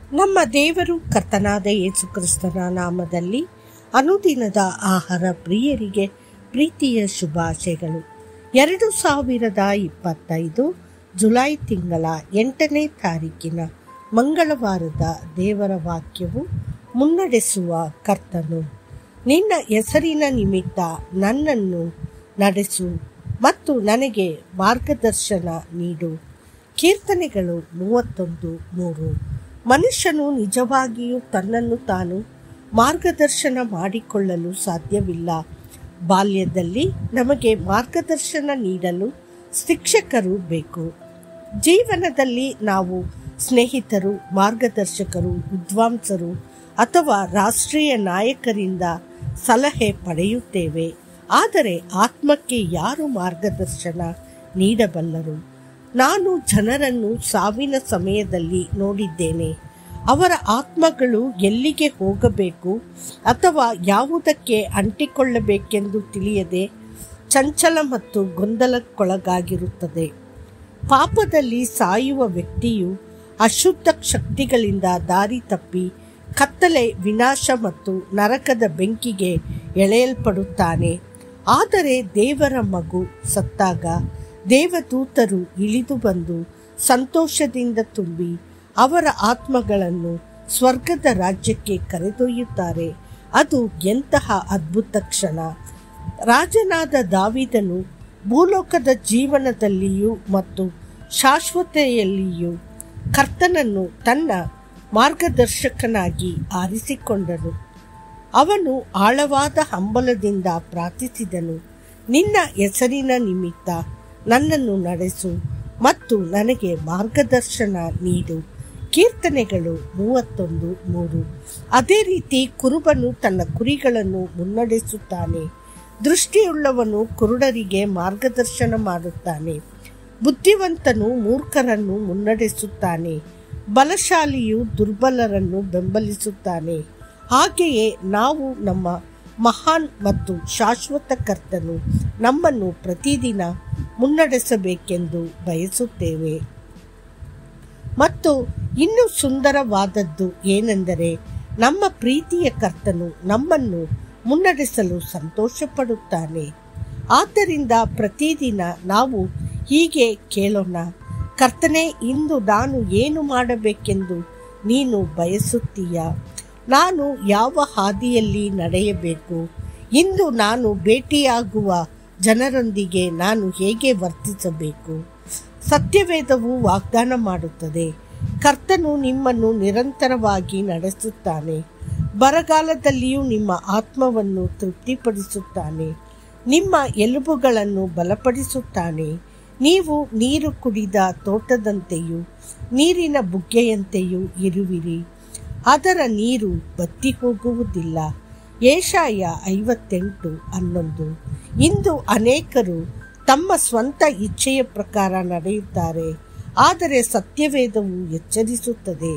ನಮ್ಮ ದೇವರು ಕರ್ತನಾದ ಯೇಸು ಕ್ರಿಸ್ತನ ನಾಮದಲ್ಲಿ ಅನುದಿನದ ಆಹಾರ ಪ್ರಿಯರಿಗೆ ಪ್ರೀತಿಯ ಶುಭಾಶಯಗಳು. 2025 ಜುಲೈ ತಿಂಗಳ 8ನೇ ತಾರೀಕಿನ ಮಂಗಳವಾರದ ದೇವರ ವಾಕ್ಯವು, ಮುನ್ನಡೆಸುವ ಕರ್ತನು. ನಿನ್ನ ಹೆಸರಿನ ನಿಮಿತ್ತ ನನ್ನನ್ನು ನಡೆಸು ಮತ್ತು ನನಗೆ ಮಾರ್ಗದರ್ಶನ ನೀಡು. ಕೀರ್ತನೆಗಳು 31:3. ಮನುಷ್ಯನು ನಿಜವಾಗಿಯೂ ತನ್ನನ್ನು ತಾನು ಮಾರ್ಗದರ್ಶನ ಮಾಡಿಕೊಳ್ಳಲು ಸಾಧ್ಯವಿಲ್ಲ. ಬಾಲ್ಯದಲ್ಲಿ ನಮಗೆ ಮಾರ್ಗದರ್ಶನ ನೀಡಲು ಶಿಕ್ಷಕರು ಬೇಕು. ಜೀವನದಲ್ಲಿ ನಾವು ಸ್ನೇಹಿತರು, ಮಾರ್ಗದರ್ಶಕರು, ವಿದ್ವಾಂಸರು ಅಥವಾ ರಾಷ್ಟ್ರೀಯ ನಾಯಕರಿಂದ ಸಲಹೆ ಪಡೆಯುತ್ತೇವೆ. ಆದರೆ ಆತ್ಮಕ್ಕೆ ಯಾರು ಮಾರ್ಗದರ್ಶನ ನೀಡಬಲ್ಲರು? ನಾನು ಜನರನ್ನು ಸಾವಿನ ಸಮಯದಲ್ಲಿ ನೋಡಿದ್ದೇನೆ. ಅವರ ಆತ್ಮಗಳು ಎಲ್ಲಿಗೆ ಹೋಗಬೇಕು ಅಥವಾ ಯಾವುದಕ್ಕೆ ಅಂಟಿಕೊಳ್ಳಬೇಕೆಂದು ತಿಳಿಯದೆ ಚಂಚಲ ಮತ್ತು ಗೊಂದಲಕ್ಕೊಳಗಾಗಿರುತ್ತದೆ. ಪಾಪದಲ್ಲಿ ಸಾಯುವ ವ್ಯಕ್ತಿಯು ಅಶುದ್ಧ ಶಕ್ತಿಗಳಿಂದ ದಾರಿ ತಪ್ಪಿ ಕತ್ತಲೆ, ವಿನಾಶ ಮತ್ತು ನರಕದ ಬೆಂಕಿಗೆ ಎಳೆಯಲ್ಪಡುತ್ತಾನೆ. ಆದರೆ ದೇವರ ಮಗು ಸತ್ತಾಗ ದೇವದೂತರು ಇಳಿದು ಬಂದು ಸಂತೋಷದಿಂದ ತುಂಬಿ ಅವರ ಆತ್ಮಗಳನ್ನು ಸ್ವರ್ಗದ ರಾಜ್ಯಕ್ಕೆ ಕರೆದೊಯ್ಯುತ್ತಾರೆ. ಅದು ಎಂತಹ ಅದ್ಭುತ ಕ್ಷಣ! ರಾಜನಾದ ದಾವೀದನು ಭೂಲೋಕದ ಜೀವನದಲ್ಲಿಯೂ ಮತ್ತು ಶಾಶ್ವತೆಯಲ್ಲಿಯೂ ಕರ್ತನನ್ನು ತನ್ನ ಮಾರ್ಗದರ್ಶಕನಾಗಿ ಆರಿಸಿಕೊಂಡನು. ಅವನು ಆಳವಾದ ಹಂಬಲದಿಂದ ಪ್ರಾರ್ಥಿಸಿದನು, ನಿನ್ನ ಹೆಸರಿನ ನಿಮಿತ್ತ ನನ್ನನ್ನು ನಡೆಸು ಮತ್ತು ನನಗೆ ಮಾರ್ಗದರ್ಶನ ನೀಡು. ಕೀರ್ತನೆಗಳು 31:3. ಅದೇ ರೀತಿ ಕುರುಬನು ತನ್ನ ಕುರಿಗಳನ್ನು ಮುನ್ನಡೆಸುತ್ತಾನೆ. ದೃಷ್ಟಿಯುಳ್ಳವನು ಕುರುಡರಿಗೆ ಮಾರ್ಗದರ್ಶನ ಮಾಡುತ್ತಾನೆ. ಬುದ್ಧಿವಂತನು ಮೂರ್ಖರನ್ನು ಮುನ್ನಡೆಸುತ್ತಾನೆ. ಬಲಶಾಲಿಯು ದುರ್ಬಲರನ್ನು ಬೆಂಬಲಿಸುತ್ತಾನೆ. ಹಾಗೆಯೇ ನಾವು ನಮ್ಮ ಮಹಾನ್ ಮತ್ತು ಶಾಶ್ವತ ಕರ್ತನು ನಮ್ಮನ್ನು ಪ್ರತಿದಿನ ಮುನ್ನಡೆಸಬೇಕೆಂದು ಬಯಸುತ್ತೇವೆ. ಮತ್ತು ಇನ್ನೂ ಸುಂದರವಾದದ್ದು ಏನೆಂದರೆ, ನಮ್ಮ ಪ್ರೀತಿಯ ಕರ್ತನು ನಮ್ಮನ್ನು ಮುನ್ನಡೆಸಲು ಸಂತೋಷಪಡುತ್ತಾನೆ. ಆದ್ದರಿಂದ ಪ್ರತಿದಿನ ನಾವು ಹೀಗೆ ಕೇಳೋಣ, ಕರ್ತನೇ, ಇಂದು ನಾನು ಏನು ಮಾಡಬೇಕೆಂದು ನೀನು ಬಯಸುತ್ತೀಯಾ? ನಾನು ಯಾವ ಹಾದಿಯಲ್ಲಿ ನಡೆಯಬೇಕು? ಇಂದು ನಾನು ಭೇಟಿಯಾಗುವ ಜನರೊಂದಿಗೆ ನಾನು ಹೇಗೆ ವರ್ತಿಸಬೇಕು? ಸತ್ಯವೇದವು ವಾಗ್ದಾನ ಮಾಡುತ್ತದೆ, ಕರ್ತನು ನಿಮ್ಮನ್ನು ನಿರಂತರವಾಗಿ ನಡೆಸುತ್ತಾನೆ. ಬರಗಾಲದಲ್ಲಿಯೂ ನಿಮ್ಮ ಆತ್ಮವನ್ನು ತೃಪ್ತಿಪಡಿಸುತ್ತಾನೆ. ನಿಮ್ಮ ಎಲುಬುಗಳನ್ನು ಬಲಪಡಿಸುತ್ತಾನೆ. ನೀವು ನೀರು ಕುಡಿದ ತೋಟದಂತೆಯೂ ನೀರಿನ ಬುಗ್ಗೆಯಂತೆಯೂ ಇರುವಿರಿ. ಅದರ ನೀರು ಬತ್ತಿ ಹೋಗುವುದಿಲ್ಲ. ಯೆಶಾಯ 58:11. ಇಂದು ಅನೇಕರು ತಮ್ಮ ಸ್ವಂತ ಇಚ್ಛೆಯ ಪ್ರಕಾರ ನಡೆಯುತ್ತಾರೆ. ಆದರೆ ಸತ್ಯವೇದವು ಎಚ್ಚರಿಸುತ್ತದೆ,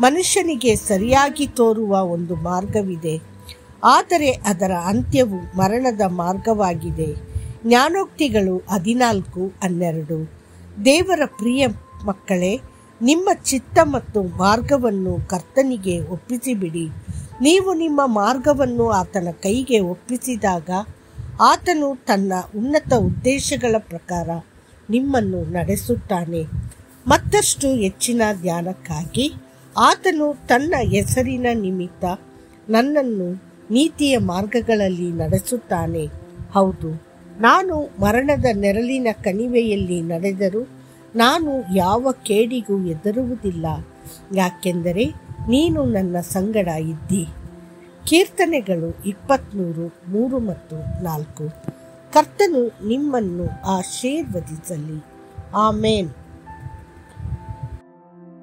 ಮನುಷ್ಯನಿಗೆ ಸರಿಯಾಗಿ ತೋರುವ ಒಂದು ಮಾರ್ಗವಿದೆ, ಆದರೆ ಅದರ ಅಂತ್ಯವು ಮರಣದ ಮಾರ್ಗವಾಗಿದೆ. ಜ್ಞಾನೋಕ್ತಿಗಳು 14:12. ದೇವರ ಪ್ರಿಯ ಮಕ್ಕಳೇ, ನಿಮ್ಮ ಚಿತ್ತ ಮತ್ತು ಮಾರ್ಗವನ್ನು ಕರ್ತನಿಗೆ ಒಪ್ಪಿಸಿಬಿಡಿ. ನೀವು ನಿಮ್ಮ ಮಾರ್ಗವನ್ನು ಆತನ ಕೈಗೆ ಒಪ್ಪಿಸಿದಾಗ ಆತನು ತನ್ನ ಉನ್ನತ ಉದ್ದೇಶಗಳ ಪ್ರಕಾರ ನಿಮ್ಮನ್ನು ನಡೆಸುತ್ತಾನೆ. ಮತ್ತಷ್ಟು ಹೆಚ್ಚಿನ ಧ್ಯಾನಕ್ಕಾಗಿ ಆತನು ತನ್ನ ಹೆಸರಿನ ನಿಮಿತ್ತ ನನ್ನನ್ನು ನೀತಿಯ ಮಾರ್ಗಗಳಲ್ಲಿ ನಡೆಸುತ್ತಾನೆ. ಹೌದು, ನಾನು ಮರಣದ ನೆರಳಿನ ಕಣಿವೆಯಲ್ಲಿ ನಡೆದರೂ ನಾನು ಯಾವ ಕೇಡಿಗೂ ಹೆದರುವುದಿಲ್ಲ, ಯಾಕೆಂದರೆ ನೀನು ನನ್ನ ಸಂಗಡ ಇದ್ದಿ. ಕೀರ್ತನೆಗಳು 23:3-4. ಕರ್ತನು ನಿಮ್ಮನ್ನು ಆಶೀರ್ವದಿಸಲಿ. ಆಮೇನ್.